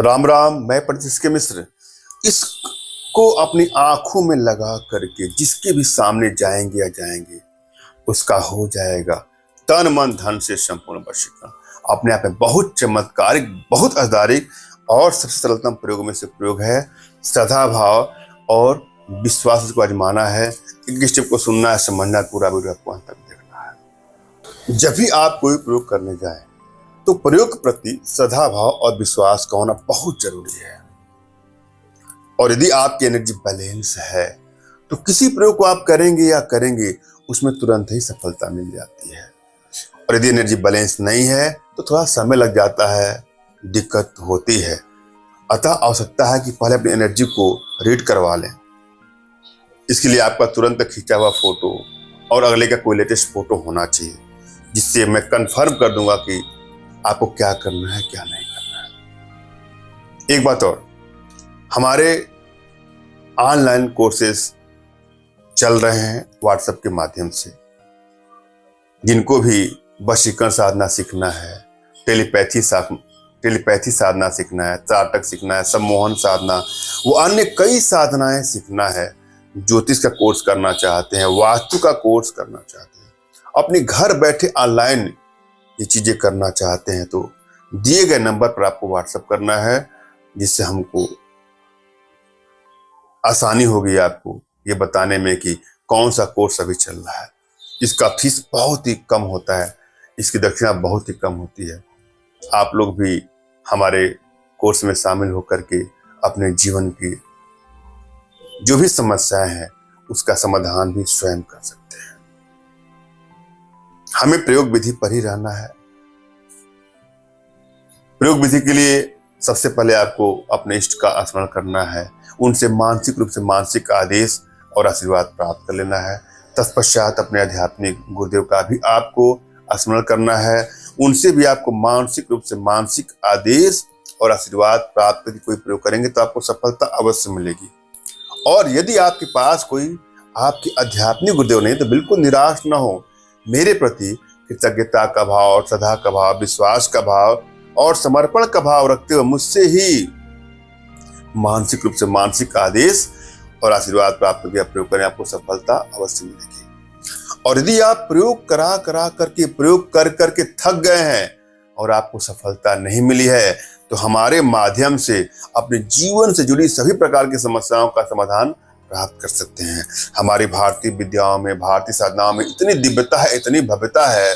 राम राम। मैं पंडित मिश्र। इसको अपनी आंखों में लगा करके जिसके भी सामने जाएंगे या जाएंगे उसका हो जाएगा तन मन धन से संपूर्ण वशीकरण। अपने आप में बहुत चमत्कारिक, बहुत आधारिक और सबसे सरलतम प्रयोग में से प्रयोग है। श्रद्धा भाव और विश्वास को आजमाना है। एक स्टेप को सुनना है, समझना है, पूरा वीडियो आपको अंत तक देखना है। जब भी आप कोई प्रयोग करने जाए तो प्रयोग के प्रति श्रद्धा भाव और विश्वास का होना बहुत जरूरी है। और यदि आपकी एनर्जी बैलेंस है तो किसी प्रयोग को आप करेंगे उसमें तुरंत ही सफलता मिल जाती है। और यदि एनर्जी बैलेंस नहीं है तो थोड़ा समय लग जाता है, दिक्कत होती है। अतः आवश्यकता है कि पहले अपनी एनर्जी को रीड करवा लें। इसके लिए आपका तुरंत खींचा हुआ फोटो और अगले का कोई लेटेस्ट फोटो होना चाहिए, जिससे मैं कंफर्म कर दूंगा कि आपको क्या करना है, क्या नहीं करना है। एक बात और, हमारे ऑनलाइन कोर्सेस चल रहे हैं व्हाट्सएप के माध्यम से। जिनको भी वशीकरण साधना सीखना है, टेलीपैथी साधना सीखना है, त्राटक सीखना है, सम्मोहन साधना, वो अन्य कई साधनाएं सीखना है, ज्योतिष का कोर्स करना चाहते हैं, वास्तु का कोर्स करना चाहते हैं, अपने घर बैठे ऑनलाइन ये चीजें करना चाहते हैं, तो दिए गए नंबर पर आपको व्हाट्सएप करना है, जिससे हमको आसानी होगी आपको ये बताने में कि कौन सा कोर्स अभी चल रहा है। इसका फीस बहुत ही कम होता है, इसकी दक्षिणा बहुत ही कम होती है। आप लोग भी हमारे कोर्स में शामिल होकर के अपने जीवन की जो भी समस्याएं हैं उसका समाधान भी स्वयं कर सकते हैं। हमें प्रयोग विधि पर ही रहना है। प्रयोग विधि के लिए सबसे पहले आपको अपने इष्ट का स्मरण करना है, उनसे मानसिक रूप से मानसिक आदेश और आशीर्वाद प्राप्त कर लेना है। तत्पश्चात अपने आध्यात्मिक गुरुदेव का भी आपको स्मरण करना है, उनसे भी आपको मानसिक रूप से मानसिक आदेश और आशीर्वाद प्राप्त करके कोई प्रयोग करेंगे तो आपको सफलता अवश्य मिलेगी। और यदि आपके पास कोई आपके आध्यात्मिक गुरुदेव नहीं तो बिल्कुल निराश ना हो। मेरे प्रति कृतज्ञता का भाव, श्रद्धा का भाव, विश्वास का भाव और समर्पण का भाव रखते हुए मुझसे ही मानसिक रूप से मानसिक आदेश और आशीर्वाद प्राप्त करके प्रयोग करें, आपको सफलता अवश्य मिलेगी। और यदि आप प्रयोग प्रयोग कर करके थक गए हैं और आपको सफलता नहीं मिली है तो हमारे माध्यम से अपने जीवन से जुड़ी सभी प्रकार की समस्याओं का समाधान प्राप्त कर सकते हैं। हमारी भारतीय विद्याओं में, भारतीय साधनाओं में इतनी दिव्यता है, इतनी भव्यता है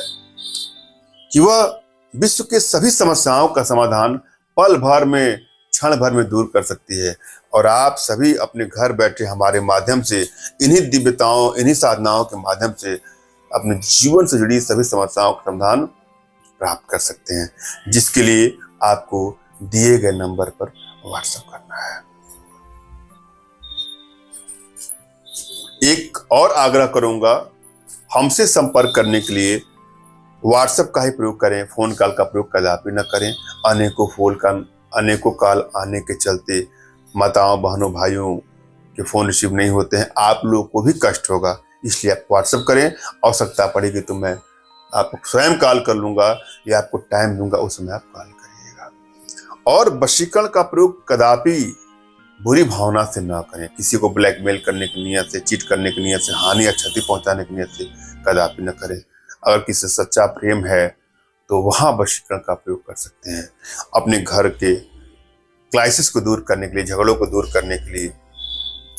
कि वह विश्व के सभी समस्याओं का समाधान पल भर में, क्षण भर में दूर कर सकती है। और आप सभी अपने घर बैठे हमारे माध्यम से इन्हीं दिव्यताओं, इन्हीं साधनाओं के माध्यम से अपने जीवन से जुड़ी सभी समस्याओं का समाधान प्राप्त कर सकते हैं, जिसके लिए आपको दिए गए नंबर पर व्हाट्सएप करना है। एक और आग्रह करूंगा, हमसे संपर्क करने के लिए व्हाट्सएप का ही प्रयोग करें, फोन कॉल का प्रयोग कदापि न करें। अनेकों कॉल आने के चलते माताओं, बहनों, भाइयों के फोन रिसीव नहीं होते हैं, आप लोगों को भी कष्ट होगा। इसलिए आप व्हाट्सएप करें, आवश्यकता पड़ेगी तो मैं आपको स्वयं कॉल कर लूंगा या आपको टाइम दूंगा, उस समय आप कॉल करिएगा। और वशीकरण का प्रयोग कदापि बुरी भावना से ना करें। किसी को ब्लैकमेल करने की नियत से, चीट करने की नियत से, हानि या क्षति पहुंचाने की नियत से कदापि न करें। अगर किसी से सच्चा प्रेम है तो वहां वशीकरण का प्रयोग कर सकते हैं। अपने घर के क्राइसिस को दूर करने के लिए, झगड़ों को दूर करने के लिए,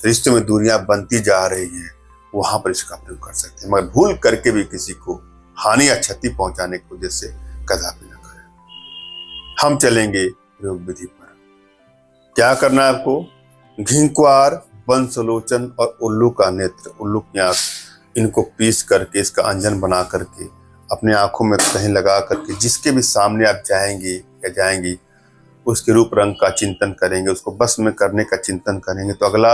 रिश्तों में दूरियां बनती जा रही हैं, वहां पर इसका प्रयोग कर सकते हैं। मगर भूल करके भी किसी को हानि या क्षति पहुंचाने की वजह से कदापि न करें। हम चलेंगे प्रयोग विधि पर। क्या करना है आपको? घिंक्वार, बंसलोचन और उल्लू का नेत्र, उल्लू की आंख, इनको पीस करके इसका अंजन बना करके अपने आंखों में कहीं लगा करके जिसके भी सामने आप जाएंगे या जाएंगी उसके रूप रंग का चिंतन करेंगे, उसको बस में करने का चिंतन करेंगे तो अगला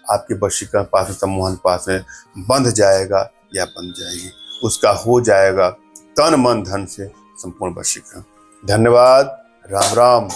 आपके वशीकरण पास में, सम्मोहन पास में बंध जाएगा या बन जाएगी। उसका हो जाएगा तन मन धन से संपूर्ण वशीकरण। धन्यवाद। राम राम।